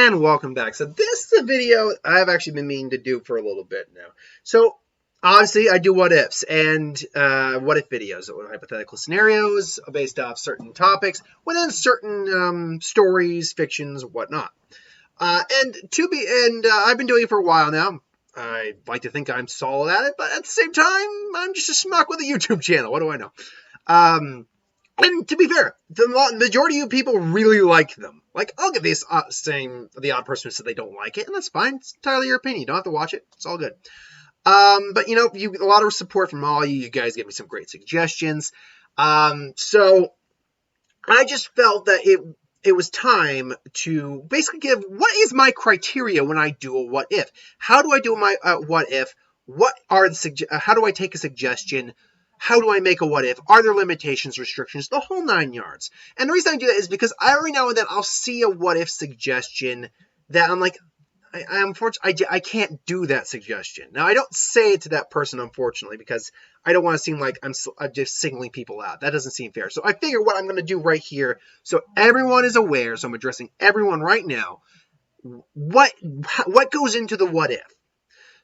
And welcome back. So this is a video I've actually been meaning to do for a little bit now. So obviously I do what ifs and what if videos, or hypothetical scenarios based off certain topics within certain stories, fictions, whatnot. And I've been doing it for a while now. I like to think I'm solid at it, but at the same time, I'm just a schmuck with a YouTube channel. What do I know? And to be fair, the majority of people really like them. Like, I'll give this saying the odd person who said they don't like it, and that's fine. It's entirely your opinion. You don't have to watch it. It's all good. But you know, a lot of support from all you. You guys give me some great suggestions. So I just felt that it was time to basically give what is my criteria when I do a what if. How do I do my what if? What are the how do I take a suggestion? How do I make a what if? Are there limitations, restrictions, the whole 9 yards? And the reason I do that is because every now and then I'll see a what if suggestion that I'm like, I can't do that suggestion. Now, I don't say it to that person, unfortunately, because I don't want to seem like I'm just signaling people out. That doesn't seem fair. So I figure what I'm going to do right here, so everyone is aware, so I'm addressing everyone right now, what goes into the what if?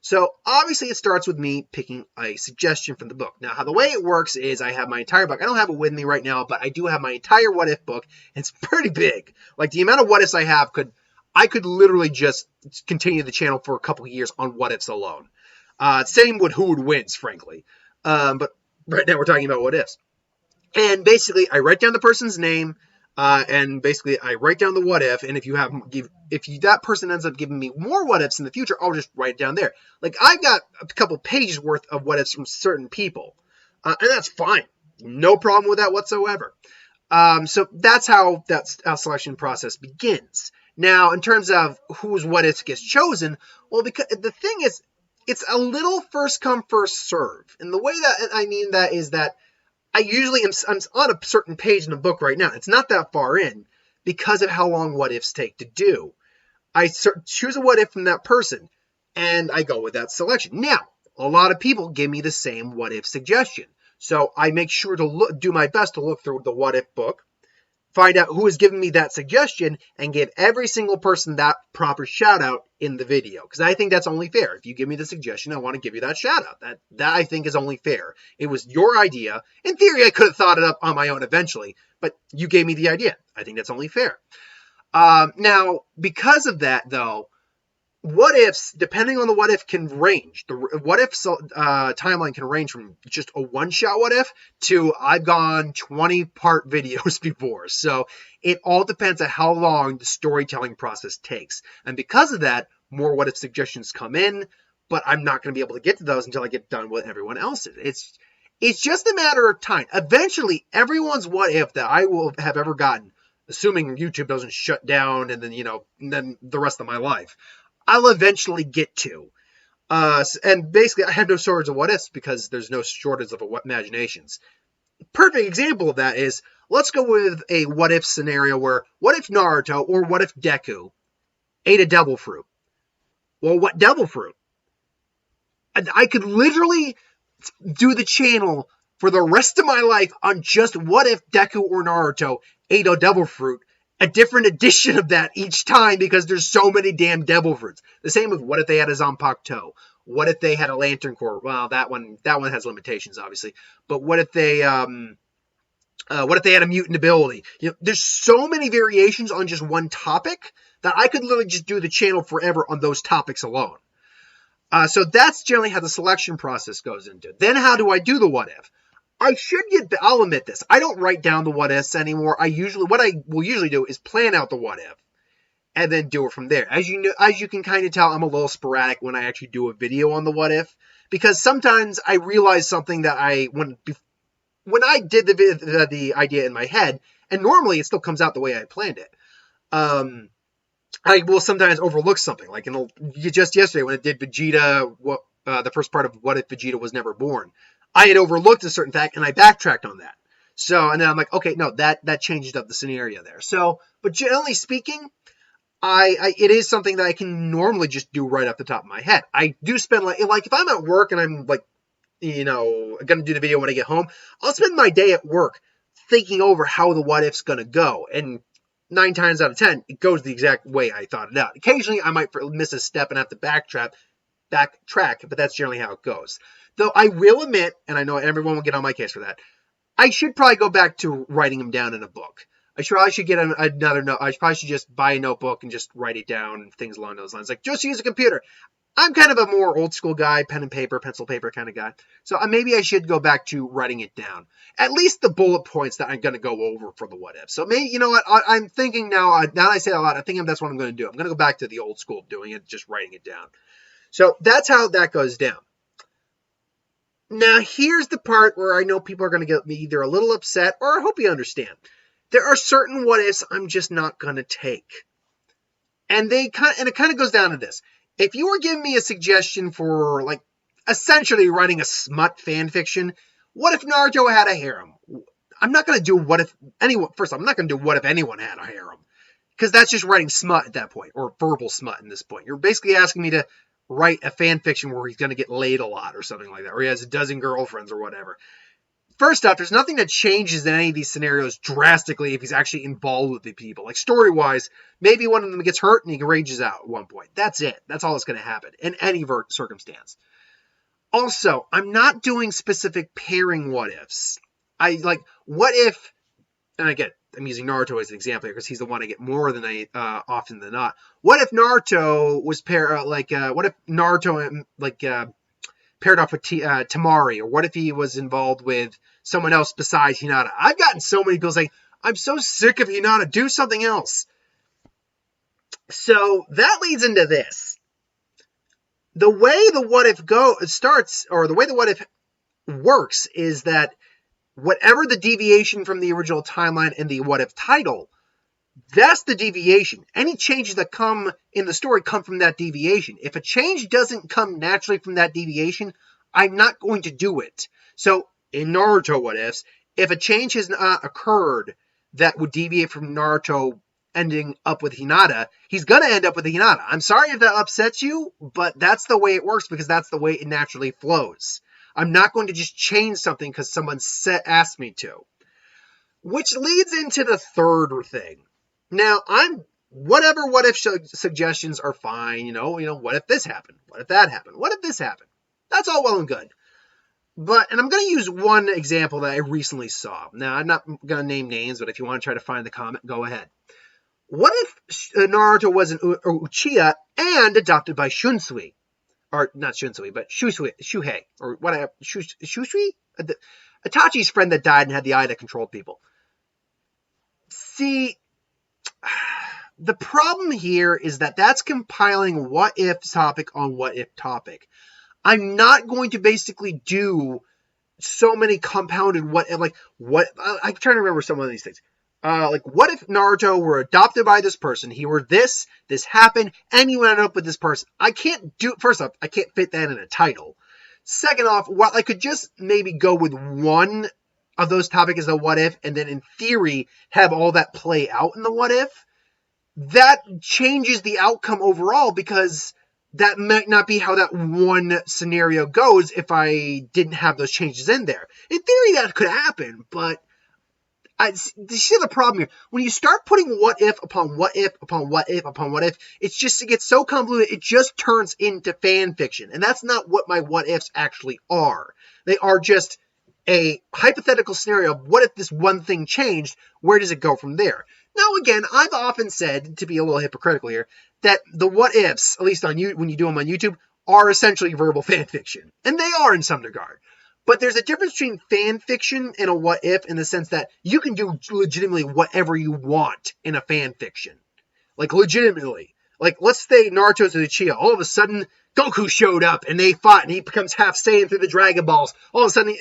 So obviously it starts with me picking a suggestion from the book. Now, how the way it works is I have my entire book. I don't have it with me right now, but I do have my entire what if book. And it's pretty big. Like, the amount of what ifs I have I could literally just continue the channel for a couple of years on what ifs alone. Same with who would wins, frankly. But right now we're talking about what ifs. And basically I write down the person's name, and basically I write down the what if, and if that person ends up giving me more what ifs in the future, I'll just write it down there. Like, I've got a couple pages worth of what ifs from certain people, and that's fine. No problem with that whatsoever. So that's how selection process begins. Now, in terms of whose what if gets chosen, well, because the thing is, it's a little first come, first serve. And the way that I mean that is that I usually I'm on a certain page in the book right now. It's not that far in because of how long what ifs take to do. I choose a what if from that person, and I go with that selection. Now, a lot of people give me the same what if suggestion. So I make sure to do my best to look through the what if book, find out who has given me that suggestion, and give every single person that proper shout out in the video. Because I think that's only fair. If you give me the suggestion, I want to give you that shout out. That I think is only fair. It was your idea. In theory, I could have thought it up on my own eventually, but you gave me the idea. I think that's only fair. Now, because of that, though, what ifs, depending on the what if, can range. The what if timeline can range from just a one-shot what if to I've gone 20-part videos before. So it all depends on how long the storytelling process takes. And because of that, more what if suggestions come in, but I'm not going to be able to get to those until I get done with everyone else's. It's just a matter of time. Eventually, everyone's what if that I will have ever gotten, assuming YouTube doesn't shut down and then the rest of my life, I'll eventually get to. And basically, I have no shortage of what ifs because there's no shortage of imaginations. Perfect example of that is, let's go with a what if scenario where, what if Naruto or what if Deku ate a devil fruit? Well, what devil fruit? I could literally do the channel for the rest of my life on just what if Deku or Naruto ate a devil fruit, a different edition of that each time, because there's so many damn devil fruits. The same with what if they had a Zanpakuto? What if they had a Lantern Core? Well, that one has limitations, obviously. But what if they had a mutant ability? There's so many variations on just one topic that I could literally just do the channel forever on those topics alone. So that's generally how the selection process goes into. Then how do I do the what if? I'll admit this. I don't write down the what ifs anymore. What I will usually do is plan out the what if and then do it from there. As you can kind of tell, I'm a little sporadic when I actually do a video on the what if, because sometimes I realize something that when I did the idea in my head, and normally it still comes out the way I planned it. I will sometimes overlook something, like just yesterday when I did Vegeta, the first part of what if Vegeta was never born. I had overlooked a certain fact, and I backtracked on that. So, and then I'm like, okay, no, that changed up the scenario there. So, but generally speaking, it is something that I can normally just do right off the top of my head. I do spend like if I'm at work and I'm like, gonna do the video when I get home, I'll spend my day at work thinking over how the what if's gonna go. And 9 times out of 10, it goes the exact way I thought it out. Occasionally, I might miss a step and have to backtrack, but that's generally how it goes. Though I will admit, and I know everyone will get on my case for that, I should probably go back to writing them down in a book. I should get another note. I probably should just buy a notebook and just write it down, things along those lines. Like, just use a computer. I'm kind of a more old school guy, pen and paper, pencil paper kind of guy. So maybe I should go back to writing it down. At least the bullet points that I'm going to go over for the what if. So maybe, you know what, I'm thinking now that I say it a lot, I think that's what I'm going to do. I'm going to go back to the old school of doing it, just writing it down. So that's how that goes down. Now, here's the part where I know people are going to get me either a little upset, or I hope you understand. There are certain what ifs I'm just not going to take. And it kind of goes down to this. If you were giving me a suggestion for, like, essentially writing a smut fan fiction, what if Naruto had a harem? I'm not going to do what if anyone, first I'm not going to do what if anyone had a harem. Because that's just writing smut at that point, or verbal smut in this point. You're basically asking me to write a fan fiction where he's going to get laid a lot or something like that, or he has a dozen girlfriends or whatever. First off, there's nothing that changes in any of these scenarios drastically if he's actually involved with the people. Like, story-wise, maybe one of them gets hurt and he rages out at one point. That's it. That's all that's going to happen in any circumstance. Also, I'm not doing specific pairing what-ifs. What if, and again, I'm using Naruto as an example here because he's the one I get more than often than not. What if Naruto was paired off with Temari, or what if he was involved with someone else besides Hinata? I've gotten so many people saying, I'm so sick of Hinata, do something else. So that leads into this. The way the what if starts, or the way the what if works, is that whatever the deviation from the original timeline and the what if title, that's the deviation. Any changes that come in the story come from that deviation. If a change doesn't come naturally from that deviation, I'm not going to do it. So in Naruto what ifs, if a change has not occurred that would deviate from Naruto ending up with Hinata, he's going to end up with Hinata. I'm sorry if that upsets you, but that's the way it works because that's the way it naturally flows. I'm not going to just change something because someone asked me to. Which leads into the third thing. Now, whatever what if suggestions are fine. You know, what if this happened? What if that happened? What if this happened? That's all well and good. And I'm going to use one example that I recently saw. Now, I'm not going to name names, but if you want to try to find the comment, go ahead. What if Naruto was an Uchiha and adopted by Shunsui? Or not Shunsui, but Shuhei. Or whatever. Shusui? Itachi's friend that died and had the eye that controlled people. See, the problem here is that that's compiling what if topic on what if topic. I'm not going to basically do so many compounded I'm trying to remember some of these things. What if Naruto were adopted by this person? He were this happened, and you ended up with this person. First off, I can't fit that in a title. Second off, while I could just maybe go with one of those topics as a what if, and then in theory have all that play out in the what if, that changes the outcome overall because that might not be how that one scenario goes if I didn't have those changes in there. In theory, that could happen, but you see the problem here. When you start putting what if upon what if upon what if upon what if, it gets so convoluted, it just turns into fan fiction. And that's not what my what ifs actually are. They are just a hypothetical scenario of what if this one thing changed, where does it go from there? Now, again, I've often said, to be a little hypocritical here, that the what ifs, at least when you do them on YouTube, are essentially verbal fan fiction. And they are in some regard. But there's a difference between fan fiction and a what if in the sense that you can do legitimately whatever you want in a fan fiction. Like, legitimately. Like, let's say Naruto's an Uchiha. All of a sudden, Goku showed up and they fought and he becomes half Saiyan through the Dragon Balls. All of a sudden,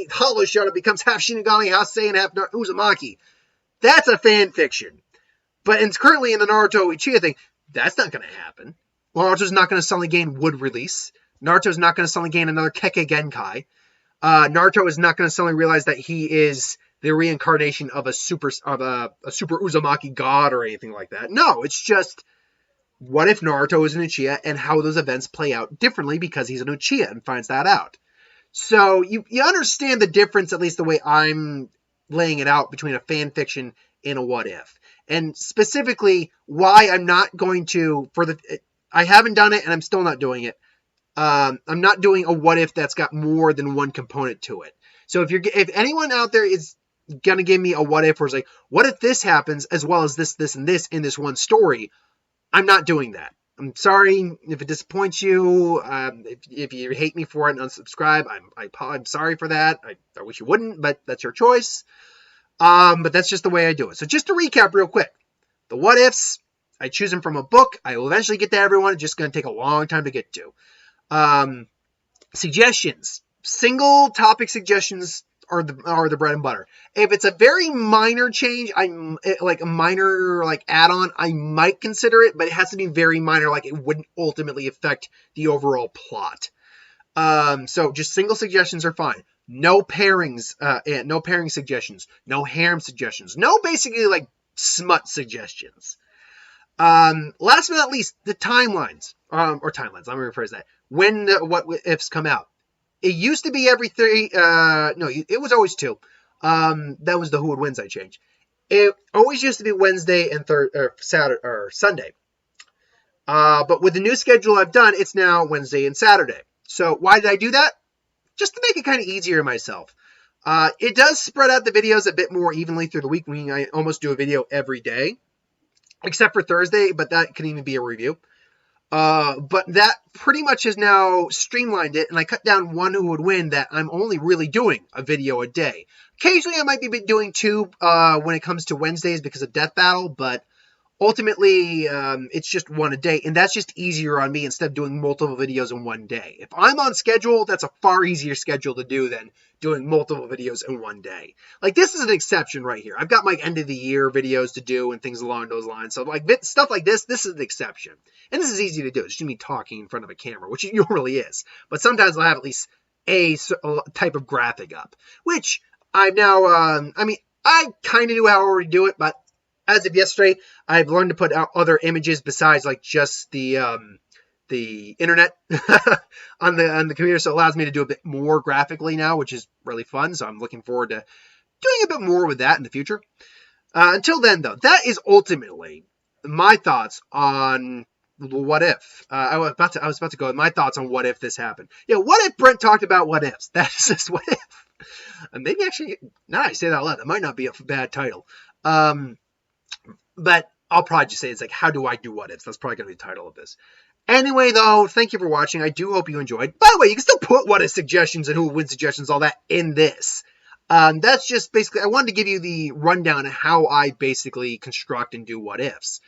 Hollow showed up, becomes half Shinigami, half Saiyan, half Uzumaki. That's a fan fiction. But it's currently in the Naruto Uchiha thing, that's not going to happen. Naruto's not going to suddenly gain Wood Release. Naruto's not going to suddenly gain another Kekkei Genkai. Naruto is not going to suddenly realize that he is the reincarnation of a super Uzumaki god or anything like that. No, it's just, what if Naruto is an Uchiha and how those events play out differently because he's an Uchiha and finds that out. So you understand the difference, at least the way I'm laying it out, between a fan fiction and a what if. and specifically why I'm not going to, I haven't done it and I'm still not doing it. I'm not doing a what if that's got more than one component to it. So if anyone out there is going to give me a what if where it's like, what if this happens as well as this, this, and this in this one story, I'm not doing that. I'm sorry if it disappoints you. If you hate me for it and unsubscribe, I'm sorry for that. I wish you wouldn't, but that's your choice. But that's just the way I do it. So just to recap real quick, the what ifs, I choose them from a book. I will eventually get to everyone. It's just going to take a long time to get to. Suggestions, single topic suggestions are the bread and butter. If it's a very minor change, like a minor like add-on, I might consider it, but it has to be very minor, like it wouldn't ultimately affect the overall plot. So just single suggestions are fine. No pairings, no pairing suggestions, no harem suggestions, no basically like smut suggestions. Last but not least, the timelines, or timelines. Let me rephrase that. When the what ifs come out. It used to be every three. No, it was always two. That was the Who Would Wins I changed. It always used to be Wednesday and Saturday or Sunday. But with the new schedule I've done, it's now Wednesday and Saturday. So why did I do that? Just to make it kind of easier on myself. It does spread out the videos a bit more evenly through the week, meaning I almost do a video every day, except for Thursday, but that can even be a review. But that pretty much has now streamlined it, and I cut down one Who Would Win that I'm only really doing a video a day. Occasionally I might be doing two when it comes to Wednesdays because of Death Battle, but ultimately it's just one a day, and that's just easier on me instead of doing multiple videos in one day. If I'm on schedule, that's a far easier schedule to do than doing multiple videos in one day. Like, this is an exception right here. I've got my end of the year videos to do and things along those lines. So like stuff like this is an exception. And this is easy to do. It's just me talking in front of a camera, which it normally is. But sometimes I'll have at least a type of graphic up, which I've now, I kind of knew how I already do it, but as of yesterday, I've learned to put out other images besides like just the internet on the computer, so it allows me to do a bit more graphically now, which is really fun. So I'm looking forward to doing a bit more with that in the future. Until then, though, that is ultimately my thoughts on what if. I was about to go with my thoughts on what if this happened. Yeah, what if Brent talked about what ifs? That is just what if. Maybe actually, now I say that out loud, that might not be a bad title. But I'll probably just say it's like, how do I do what ifs? That's probably going to be the title of this. Anyway, though, thank you for watching. I do hope you enjoyed. By the way, you can still put what if suggestions and Who Would Win suggestions, all that in this. That's just basically, I wanted to give you the rundown of how I basically construct and do what ifs.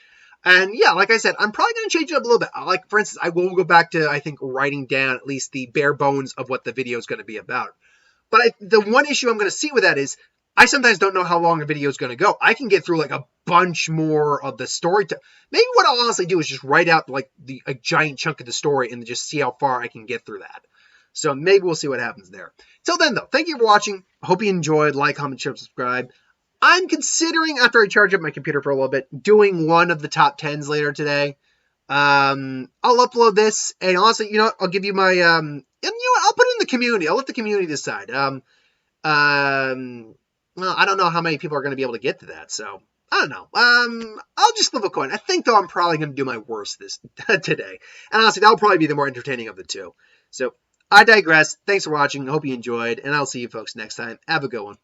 And yeah, like I said, I'm probably going to change it up a little bit. Like, for instance, I will go back to, I think, writing down at least the bare bones of what the video is going to be about. But the one issue I'm going to see with that is, I sometimes don't know how long a video is going to go. I can get through like a bunch more of the story. Maybe what I'll honestly do is just write out like a giant chunk of the story and just see how far I can get through that. So maybe we'll see what happens there. Till then, though, thank you for watching. Hope you enjoyed. Like, comment, share, subscribe. I'm considering, after I charge up my computer for a little bit, doing one of the top 10s later today. I'll upload this, and honestly, you know what? I'll give you my, I'll put it in the community. I'll let the community decide. Well, I don't know how many people are going to be able to get to that, so I don't know. I'll just flip a coin. I think, though, I'm probably going to do my worst today. And honestly, that'll probably be the more entertaining of the two. So I digress. Thanks for watching. I hope you enjoyed, and I'll see you folks next time. Have a good one.